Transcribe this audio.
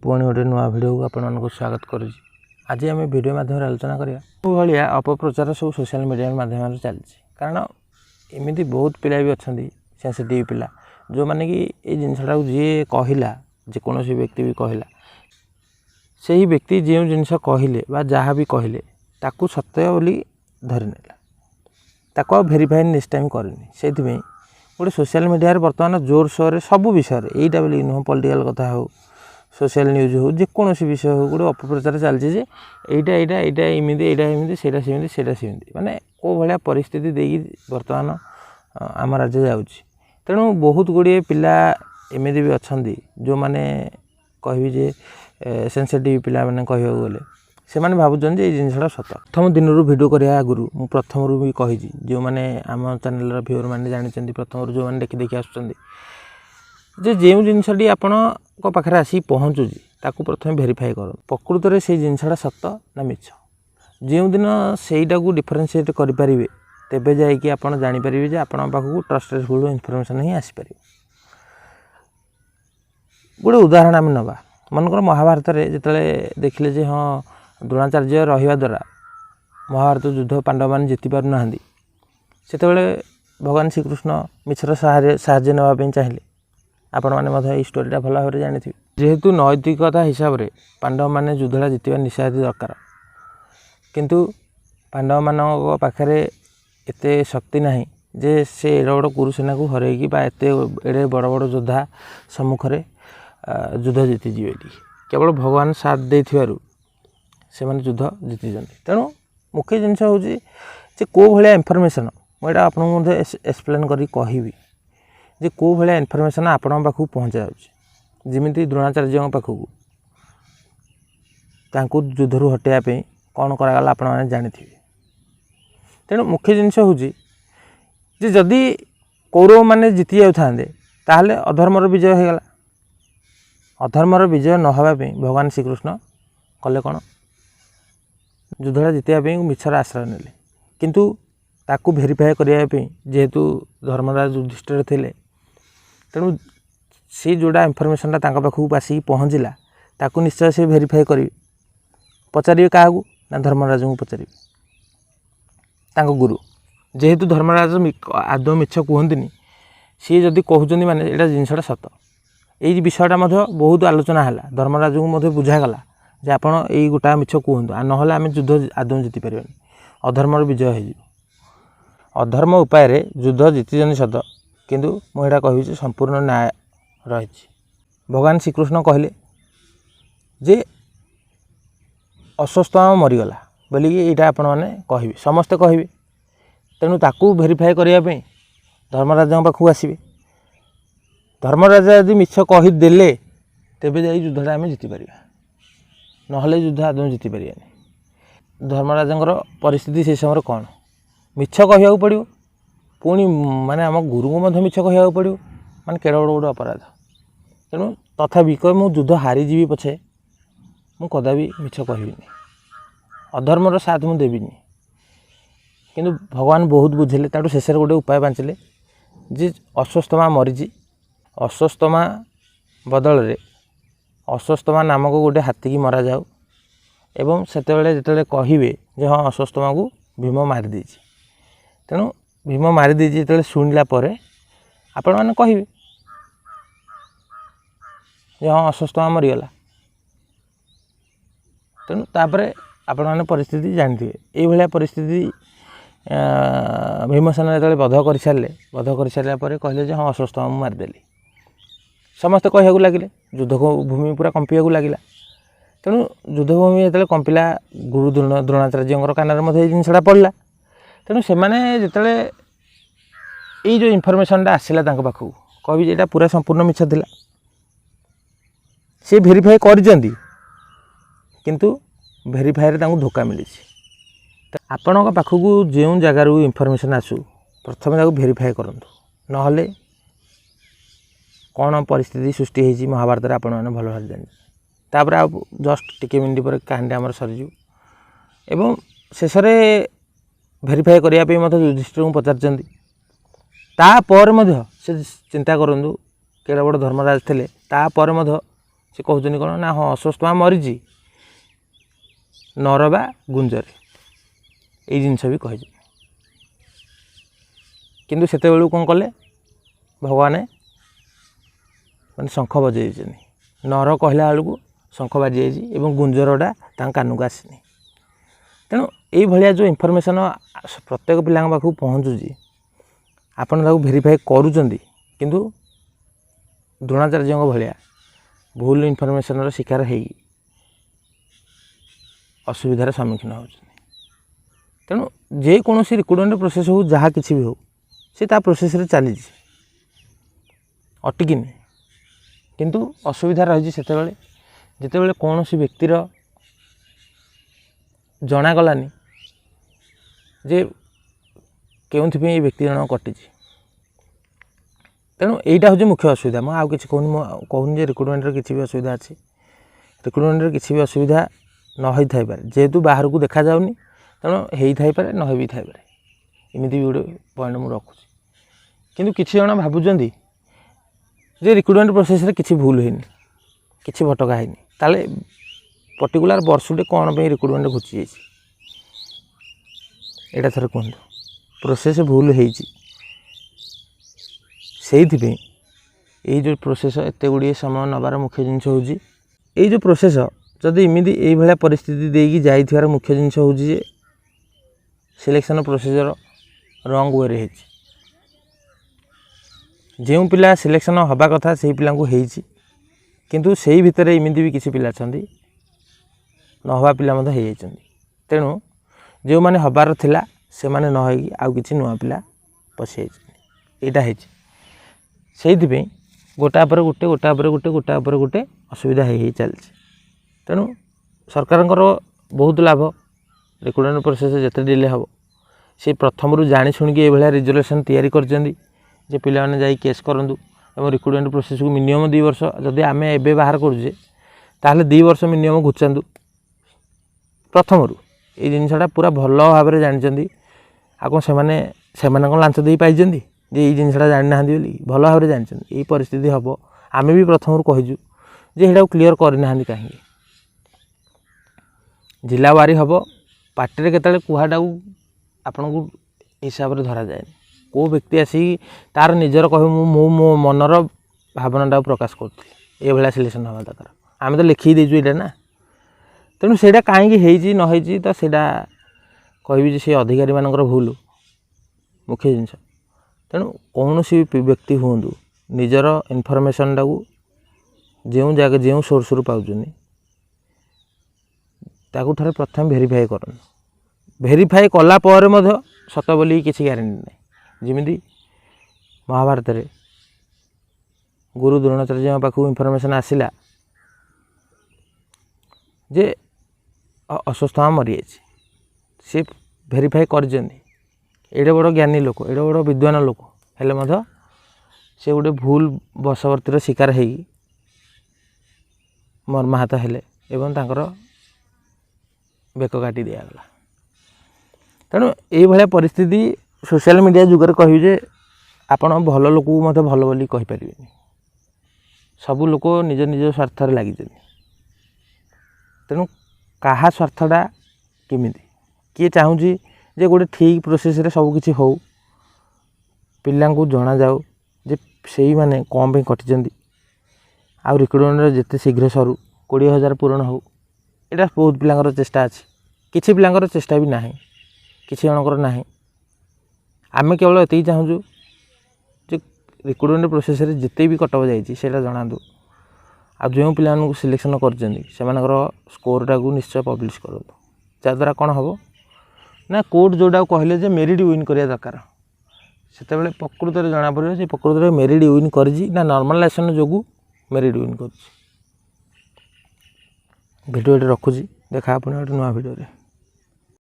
पुणी गोटे नुआ भिडियो को आपको स्वागत करुँच। आज आम भिडियो माध्यम आलोचना करिया भाया अपप्रचार सब सोशल मीडिया माध्यम चलती। कारण एमती बहुत पिला भी अच्छा सेंसिटिव पिला जो मैंने कि ये जिनसा जी कहला जेकोसी व्यक्ति भी कहला से ही व्यक्ति जो जिनस कहले जहाँ भी कहले ताकू सत्य बोली धरीनेला ताको भेरीफाई नेक्स्ट टाइम करनी से गोटे सोशल मीडिया बर्तमान जोर सोर सब विषय यहीटा बोली नुह पॉलिटिकल कथा हो सोशल न्यूज हो जेकोसी विषय हो गोटे अपप्रचार चलती जे एटा एटा एटा एमती एटा एमती सेटा सेमती सेटा सेमती माने को भाया परिस्थिति देकी बर्तमान आम राज्य जाउछि। तेणु बहुत गुड़िए पिला एमती भी अच्छा जो मैंने कहबी जे सेंसिटिव पिला मैंने कहवा गले से मैंने भावुं ये जिनसा सत। प्रथम दिन भिडियो करने आगु मुझे प्रथम भी कही जो मैंने आम चैनल व्यूअर मैंने जानते प्रथम जो मैंने देखी देखी आसुँच जे जो जिनसटी आपण पाखे आसी पहुँचुची ताकू प्रथम भेरीफाई कर प्रकृत में से जिनसा सत ना मिछ। जो दिन सेटा को डिफरेन्सीएट करेंगे तेबे जाइए आप जानीपारे जे आपण पाखक ट्रस्टेबल इनफर्मेशन ही आसीपर। गोटे उदाहरण आम नवा मनकर महाभारत जिते देखिले जे हाँ द्रोणाचार्य रहा द्वारा महाभारत युद्ध पांडव मान जीति पार ना से भगवान श्रीकृष्ण मिछर साहाय्य नापी चाहिए। आपण मैंने स्टोरीटा भल भाव जानी जेहेतु नैतिकता हिसाब से पांडव मैंने युद्धटा जीतवा निश्चित दरकार किंतु पांडव मान पाखे एते शक्ति नहीं जे से एडे बड़ कुरुसेना को हरैकी एते एडे बड़ बड़ योद्धा सम्मुख युद्ध जीतिजे केवल भगवान साथ दे से युद्ध जीति। तेणु मुख्य जिनस हूँ जे को भाया इनफर्मेशन मुझे आपको एक्सप्लेन करी कहबी जे को भाया इनफर्मेशन आपण पाखक पहुँचा जमी द्रोणाचार्य पाखक युद्धरू हटाइवाई कौन कराला आपण मैंने जानी। तेणु मुख्य जिनस हूँ जे जदि कौरव मैंने जीति जाते ताहले अधर्मर विजय होगला। अधर्मर विजय न होगापी भगवान श्रीकृष्ण कले कौन युद्धटा जीतवाई मिछर आश्रय नेले किंतु ताकू भेरीफाई करने जेहेतु धर्मराज युधिष्ठिर थे तेणु सी जोड़ा इनफर्मेशनटा पाखक आसिक पहुँचला ताकू निश्चय से भेरीफाई करेंगे पचारे क्या ना धर्मराज को पचारे गुरु जेहेतु धर्मराज आदौ मिछ कहतनी सी जदि कहते माने यहाँ जिनसा सत यही विषयटा बहुत आलोचना है धर्मराज को बुझागला जे आप गोटा मिछ कहतु आ ना आम युद्ध आदौ जीति पारे अधर्मर विजय हो अधर्म उपाय युद्ध जीति सत किंतु मुझे कह संपूर्ण न्याय रही। भगवान श्रीकृष्ण कहले जे अस्वस्थ मरीगला बोलिकी यहाँ आपण मैंने कहे समस्ते कहे तेणु ताकू भेरीफाई करने धर्मराज पाखक आसवे धर्मराज यदि मिछ कहीदेले तेबे जाई युद्धटा आम जीतिपर ना युद्ध आदौ जीतिपर। धर्मराज परिस्थिति से समय कौन मिछ कहवाक पड़ो पुणी माने आम गुरु को मिछ कहवाक पड़ो माने केड़ बड़ गोटे अपराध। तेणु तथापि कह मु युद्ध हारीजी पछे मु कदापि मिछ कहबिनी अधर्मर साथ मु देविनी किंतु भगवान बहुत बुझेले ताठू शेष गोटे उपाय बांचिले जे अस्वस्थमा मरीची अस्वस्थमा बदल रे अस्वस्थमा नामक गोटे हाथी की मरा जाऊ एवं सेतेबेले जेतेबेले कहिबे जे हाँ अस्वस्थमा को भीम मारी देछि तेणु भीम मारी देछि जेतेबेले शुणिला परे आपण माने कहिबे जे हाँ अस्वस्थमा मरीगला। तेणु तापरे आपण माने परिस्थिति जानते ये भाया परिस्थिति भीमसेन जो बध कर सारे कहले हाँ अस्वस्थ मुझे मारिदेली समस्ते कहूँ लगे युद्ध भूमि पूरा कंपिया लगे। तेणु युद्धभूमि जो कंपिला गुरु द्रोणाचार्य कान जिनसा पड़ा तेणु से जो जो इनफर्मेशनटा आसला पाखक कह यहाँ पूरा संपूर्ण मिछ था सी भेरीफाई कर किंतु भेरीफाई धोखा मिली आपण पाखक जो जगार इनफर्मेशन आसू प्रथम भेरीफाई करूँ ना कौन परिस्थिति सृष्टि होती महाभारत आपण मैंने भल भाव जानी तापर आ जस्ट टिके मिनिट पर कहानी आमर सरीज एवं शेष भेरीफाई करने युधिष्ठिर को पचार से चिंता करूँ केड़ बड़ धर्मराज थे से कहते कौन ना हाँ अस्वस्थमा मरीची नर बा गुंजरे ये जिनस भी कही किंतु सेते बेलू कौन कले भगवान माने शंख बजे नर कहला बेलू शंख बाजी जाइए गुंजरटा कानूक आसनी तेणु ये जो इनफर्मेशन प्रत्येक पिला पाखु पहुँचुची आपन ताकू भेरीफाई करूचंदी किंतु द्रोणाचार्य भाया भूल इनफर्मेशन शिकार हो असुविधार सम्मुखीन हो तेणु जेकोसी रिक्रुटमेंट प्रोसेस हो जहाँ किसी भी हो सी प्रोसेस रे चली अटकिनी किंतु असुविधा रही जितेबाला कौन सी व्यक्तिर जनागलानी जे क्योंथि ये व्यक्ति जन कटि तेणु यहीटा हूँ मुख्य असुविधा मुझे आउ कि कहूनी रिक्रुटमेंट किसी भी असुविधा अच्छी रिक्रुटमेंट किसी भी असुविधा न होता है जेहेतु बाहर को देखा जाऊनी तेणु हो थाईपे न हो भी थाईपे एमती भी गोटे पॉइंट मुझे रखुची किंतु किसी जन भावुं जे रिक्रुटमेंट प्रोसेस रे किसी भूल होनी किसी भटका है ताले पर्टिकुलर वर्षटे कौन पे रिक्रुटमेंट घुची जाइए यहाँ थर कहूँ प्रोसेस भूल होती यही जो प्रोसेस एत गुड़िए समय नबार मुख्य जिनस हूँ यही जो प्रोसेस जदि इमिदी ये परिस्थिति देकी जाइथिबार मुख्य जिनस हूँ जे सिलेक्शन प्रोसीजर रंग वे रे जो पिला सिलेक्शन हवा कथा से पिला होईची किंतु से भितर इमिदी भी किसी पिला अच्छा न हवा पिला हो तेणु जो मैंने हबार थिला से माने न होगी आउ किसी नुआ पिला पशि यहाँ से गोटा पर गोटे गोटा पर गोटे गोटा पर गोटे असुविधा हो चलती तेणु सरकार बहुत लाभ रिक्रुटमेंट प्रोसेस जिते डिले हम से प्रथम जाणी शुणिक ये रिजर्वेशन तैयारी कर पिलाने जाई केस करूँ और रिक्रुटमेंट प्रोसेस को मिनिमम 2 वर्ष जदि आम ए बाहर करुचे ताहले 2 वर्ष मिनिमम घुचातु प्रथम ये जिनसा पूरा भल भाव में जानते आको से लांच दे पाई जे ये जिनसा जानी ना भल भाव में जानते ये परिस्थिति हम आम भी प्रथम कहीजु जे यहाँ क्लीयर करना कहीं जिला वारी हम पार्टी केतले कुहाटा आपण को हिसाब से धरा जाए को व्यक्ति आसी तार निजर कह मो मनर भावनाटा प्रकाश करी ये सिलेक्शन हवा दरकार आम तो लिखी देचु यहाँ ना तेणु से कहीं नही तो से कह से अधिकारी मानकर भूल मुख्य जिनस तेणु कौन सी व्यक्ति हूँ निजर इनफर्मेशन टाक जो जगह जो सोर्स रु पाँच ताकू थे प्रथम भेरीफाई कर भेरीफाई कलापर सत बोली किसी ग्यारंटी ना जमी महाभारत रे गुरु द्रोणाचार्य पाखु इनफर्मेशन आसला जे अस्वस्थमा मरी सी भेरीफाई कर एडे बड़ ज्ञानी लोक एडे बड़ विद्वान लोक हेले से गोटे भूल बशवर्तीर शिकार हो मर्माहत हेले एवं तांकर बेक काटी दिगला तेणु ये परिस्थिति सोशल मीडिया जुगर कहे आपण भल लोक मत भल बोली कहीपर सबू लोक निज निज स्वार्थ लगी तेणु क्या स्वार्थटा केमी किए चाहूँगी जे गोटे ठीक प्रोसेस रे सब किसी हो पिला जना जाऊ जे से मैंने कौन पे कटि आउ रिक्रुटमेंट जिते शीघ्र सरू 20,000 पूरण हो यहाँ बहुत पिलांकर चेष्टा अच्छी किसी पिलांकर चेष्टा भी ना किसी जनकर ना आम केवल ये चाहूँ जे रिक्रुटमेंट प्रोसेस रे जिते भी कटअप जाइए जनातु आ जो पिला सिलेक्शन कर स्कोरटा को निश्चय पब्लिश करूँ जद्वारा कौन हम ना कोर्ट जोटा कहले जे मेरिट विन करिया दरकार से प्रकृत में जना पड़े से प्रकृत में मेरिट विन कर नॉर्मलाइजेशन जो मेरिट विन कर भिडियो रखुची देखा अपने गोटे नुआ भिडियो।